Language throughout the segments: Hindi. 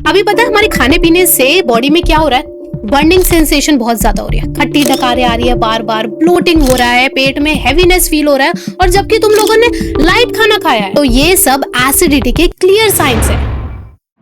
अभी पता है हमारे खाने पीने से बॉडी में क्या हो रहा है? बर्निंग सेंसेशन बहुत ज्यादा हो रही है, खट्टी डकारें आ रही है, बार बार ब्लोटिंग हो रहा है, पेट में हैवीनेस फील हो रहा है, और जबकि तुम लोगों ने लाइट खाना खाया है। तो ये सब एसिडिटी के क्लियर साइंस है।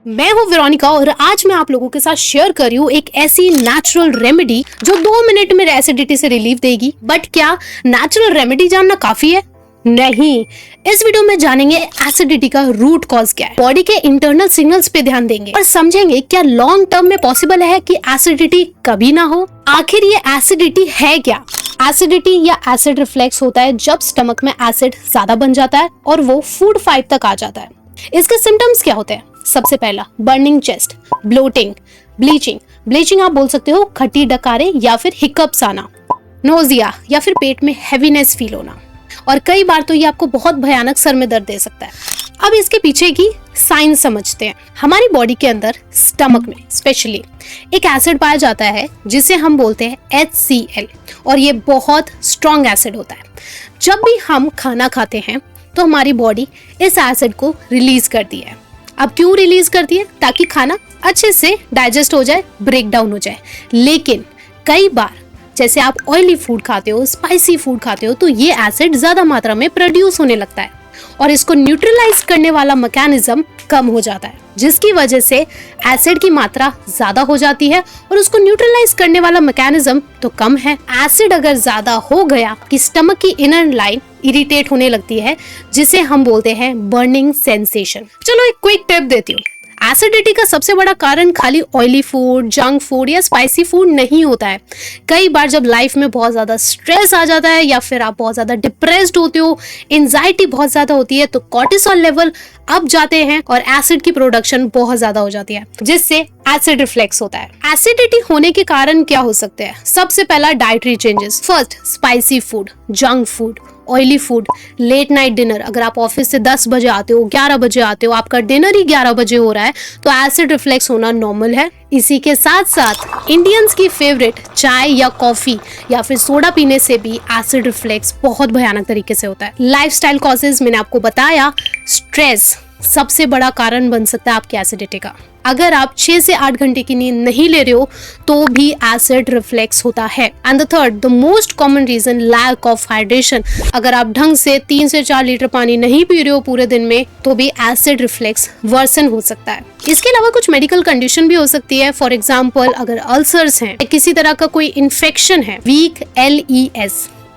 मैं हूँ वेरोनिका और आज मैं आप लोगों के साथ शेयर कर रही हूँ एक ऐसी नेचुरल रेमेडी जो 2 मिनट में एसिडिटी से रिलीफ देगी। बट क्या नेचुरल रेमेडी जानना काफी है? नहीं। इस वीडियो में जानेंगे एसिडिटी का रूट कॉज क्या है, बॉडी के इंटरनल सिग्नल्स पे ध्यान देंगे और समझेंगे क्या लॉन्ग टर्म में पॉसिबल है कि एसिडिटी कभी ना हो। आखिर ये एसिडिटी है क्या? एसिडिटी या एसिड रिफ्लेक्स होता है जब स्टमक में एसिड ज्यादा बन जाता है और वो फूड फाइबर तक आ जाता है। इसके सिम्टम्स क्या होते हैं? सबसे पहला बर्निंग चेस्ट, ब्लोटिंग, ब्लीचिंग आप बोल सकते हो, खट्टी डकारें या फिर हिकअप्स आना, नोजिया या फिर पेट में हैवीनेस फील होना, और कई बार तो ये आपको बहुत भयानक सर में दर्द दे सकता है। अब इसके पीछे की साइंस समझते हैं। हमारी बॉडी के अंदर स्टमक में स्पेशली एक एसिड पाया जाता है जिसे हम बोलते हैं HCl, और ये बहुत स्ट्रॉन्ग एसिड होता है। जब भी हम खाना खाते हैं तो हमारी बॉडी इस एसिड को रिलीज करती है। अब क्यों रिलीज करती है? ताकि खाना अच्छे से डाइजेस्ट हो जाए, ब्रेक डाउन हो जाए। लेकिन कई बार जैसे आप ऑयली फूड खाते हो, स्पाइसी फूड खाते हो, तो ये एसिड ज्यादा मात्रा में प्रोड्यूस होने लगता है और इसको न्यूट्रलाइज करने वाला मैकेनिज्म कम हो जाता है, जिसकी वजह से एसिड की मात्रा ज्यादा हो जाती है और उसको न्यूट्रलाइज करने वाला मैकेनिज्म तो कम है। एसिड अगर ज्यादा हो गया कि स्टमक की इनर लाइन इरिटेट होने लगती है, जिसे हम बोलते हैं बर्निंग सेंसेशन। चलो एक क्विक टिप देती हूँ। एसिडिटी का सबसे बड़ा कारण खाली ऑयली फूड, जंक फूड या स्पाइसी फूड नहीं होता है। कई बार जब लाइफ में बहुत ज्यादा स्ट्रेस आ जाता है या फिर आप बहुत ज्यादा डिप्रेस्ड होते हो, एंजाइटी बहुत ज्यादा होती है, तो कॉर्टिसोल लेवल अप जाते हैं और एसिड की प्रोडक्शन बहुत ज्यादा हो जाती है, जिससे एसिड रिफ्लेक्स होता है। एसिडिटी होने के कारण क्या हो सकते हैं? सबसे पहला dietary changes. First, spicy food, junk food, oily food, late night dinner. अगर आप ऑफिस से 10 बजे आते हो, 11 बजे आते हो, आपका डिनर ही 11 बजे हो रहा है, तो एसिड रिफ्लेक्स होना नॉर्मल है। इसी के साथ साथ इंडियंस की फेवरेट चाय या कॉफी या फिर सोडा पीने से भी एसिड रिफ्लेक्स बहुत भयानक तरीके से होता है। लाइफस्टाइल कॉजेज मैंने आपको बताया, स्ट्रेस सबसे बड़ा कारण बन सकता है आपकी एसिडिटी का। अगर आप 6 से 8 घंटे की नींद नहीं ले रहे हो तो भी एसिड रिफ्लेक्स होता है। And the third, the most common reason, lack of hydration. अगर आप ढंग से 3 से 4 लीटर पानी नहीं पी रहे हो पूरे दिन में तो भी एसिड रिफ्लेक्स वर्सन हो सकता है। इसके अलावा कुछ मेडिकल कंडीशन भी हो सकती है। फॉर एग्जाम्पल, अगर अल्सर्स हैं, किसी तरह का कोई इन्फेक्शन है, week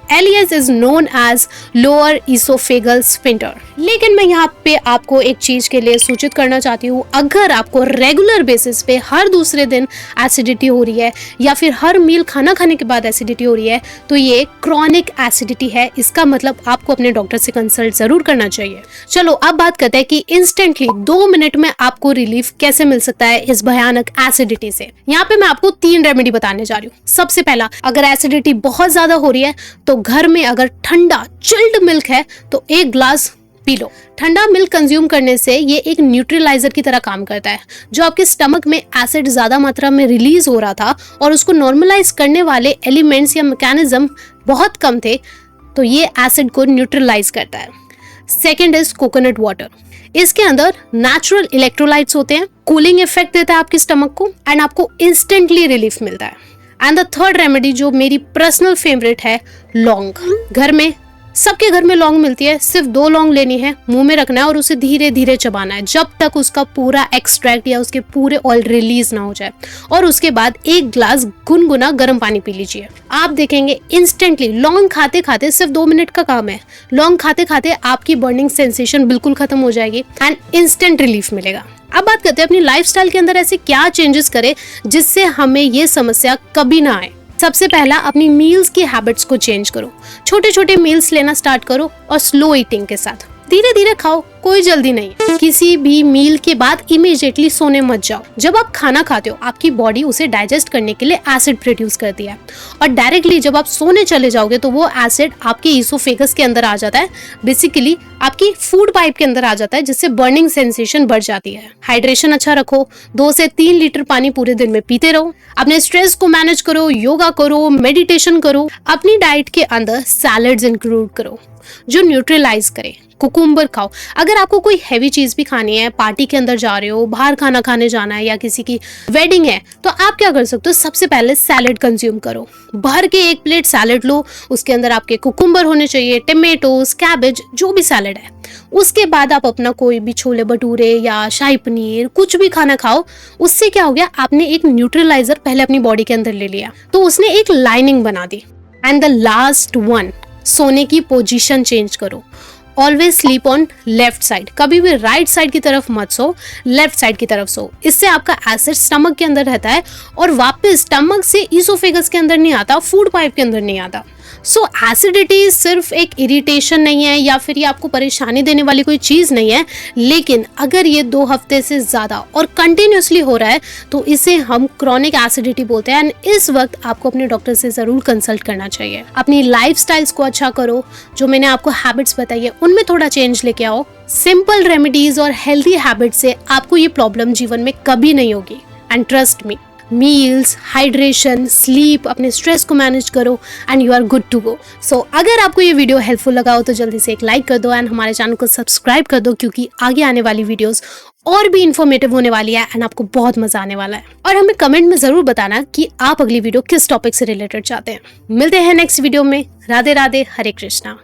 LES is known as lower esophageal sphincter। लेकिन मैं यहाँ पे आपको एक चीज के लिए सूचित करना चाहती हूँ, अगर आपको रेगुलर बेसिस पे हर दूसरे दिन एसिडिटी हो रही है या फिर हर मील खाना खाने के बाद एसिडिटी हो रही है, तो ये क्रॉनिक एसिडिटी है। इसका मतलब आपको अपने डॉक्टर से कंसल्ट जरूर करना चाहिए। चलो अब बात करते हैं कि इंस्टेंटली 2 मिनट में आपको रिलीफ कैसे मिल सकता है इस भयानक एसिडिटी से। यहाँ पे मैं आपको 3 रेमेडी बताने जा रही हूँ। सबसे पहला, अगर एसिडिटी बहुत ज्यादा हो रही है तो घर में अगर ठंडा चिल्ड मिल्क है तो 1 ग्लास पी लो। ठंडा मिल्क कंज्यूम करने से ये एक न्यूट्रलाइजर की तरह काम करता है। जो आपके स्टमक में एसिड ज्यादा मात्रा में रिलीज हो रहा था और उसको नॉर्मलाइज करने वाले एलिमेंट्स या मैकेनिज्म बहुत कम थे, तो ये एसिड को न्यूट्रलाइज करता है। Second is coconut water. इसके अंदर नेचुरल इलेक्ट्रोलाइट्स होते हैं, कूलिंग इफेक्ट देता है आपके स्टमक को एंड आपको इंस्टेंटली रिलीफ मिलता है। एंड द थर्ड रेमेडी जो मेरी पर्सनल फेवरेट है, लौंग। घर में सबके घर में लौंग मिलती है, सिर्फ 2 लौंग लेनी है, मुंह में रखना है और उसे धीरे धीरे चबाना है जब तक उसका पूरा एक्सट्रैक्ट या उसके पूरे ऑयल रिलीज ना हो जाए, और उसके बाद 1 ग्लास गुनगुना गर्म पानी पी लीजिए। आप देखेंगे इंस्टेंटली, लौंग खाते खाते सिर्फ 2 मिनट का काम है, लौंग खाते खाते आपकी बर्निंग सेंसेशन बिल्कुल खत्म हो जाएगी एंड इंस्टेंट रिलीफ मिलेगा। अब बात करते हैं अपनी लाइफस्टाइल के अंदर ऐसे क्या चेंजेस करें जिससे हमें ये समस्या कभी ना आए। सबसे पहला, अपनी मील्स की हैबिट्स को चेंज करो। छोटे छोटे मील्स लेना स्टार्ट करो और स्लो ईटिंग के साथ धीरे धीरे खाओ, कोई जल्दी नहीं। किसी भी मील के बाद इमीडिएटली सोने मत जाओ। जब आप खाना खाते हो आपकी बॉडी उसे डाइजेस्ट करने के लिए एसिड प्रोड्यूस करती है और डायरेक्टली जब आप सोने चले जाओगे तो वो एसिड आपके ईसोफेगस के अंदर आ जाता है, बेसिकली आपकी फूड पाइप के अंदर आ जाता है, जिससे बर्निंग सेंसेशन बढ़ जाती है। हाइड्रेशन अच्छा रखो, 2 से 3 लीटर पानी पूरे दिन में पीते रहो। अपने स्ट्रेस को मैनेज करो, योगा करो, मेडिटेशन करो। अपनी डाइट के अंदर सैलड्स इंक्लूड करो जो न्यूट्रलाइज करे। कुकुम्बर खाओ। अगर अगर आपको कोई हैवी चीज भी खानी है, पार्टी के अंदर जा रहे हो, बाहर खाना खाने जाना है या किसी की वेडिंग है, तो आप क्या कर सकते हो, सबसे पहले सैलेड कंज्यूम करो। भर के एक प्लेट सैलेड लो, उसके अंदर आपके कुकुम्बर होने चाहिए, टमेटोज, कैबेज, जो भी सैलेड है। उसके बाद आप अपना कोई भी छोले भटूरे या शाही पनीर कुछ भी खाना खाओ। उससे क्या हो गया, आपने एक न्यूट्रलाइजर पहले अपनी बॉडी के अंदर ले लिया, तो उसने एक लाइनिंग बना दी। एंड द लास्ट वन, सोने की पोजीशन चेंज करो। Always sleep on left side, कभी भी राइट साइड की तरफ मत सो, लेफ्ट साइड की तरफ सो। इससे आपका एसिड स्टमक के अंदर रहता है और वापस स्टमक से ईसोफेगस के अंदर नहीं आता, फूड पाइप के अंदर नहीं आता। सो एसिडिटी सिर्फ एक इरिटेशन नहीं है या फिर ये आपको परेशानी देने वाली कोई चीज़ नहीं है, लेकिन अगर ये 2 हफ्ते से ज़्यादा और कंटिन्यूसली हो रहा है तो इसे हम क्रॉनिक एसिडिटी बोलते हैं। एंड इस वक्त आपको अपने डॉक्टर से ज़रूर कंसल्ट करना चाहिए। अपनी लाइफस्टाइल्स को अच्छा करो, जो मैंने आपको हैबिट्स बताई है उनमें थोड़ा चेंज लेके आओ। सिंपल रेमेडीज और हेल्दी हैबिट से आपको ये प्रॉब्लम जीवन में कभी नहीं होगी। And trust me, meals, hydration, sleep, अपने स्ट्रेस को मैनेज करो and you are good to go. So अगर आपको ये वीडियो हेल्पफुल लगा हो तो जल्दी से एक लाइक कर दो एंड हमारे चैनल को सब्सक्राइब कर दो, क्योंकि आगे आने वाली वीडियोस और भी इंफॉर्मेटिव होने वाली है एंड आपको बहुत मजा आने वाला है। और हमें कमेंट में जरूर बताना कि आप अगली वीडियो किस टॉपिक से रिलेटेड चाहते हैं। मिलते हैं नेक्स्ट वीडियो में। राधे राधे, हरे कृष्णा।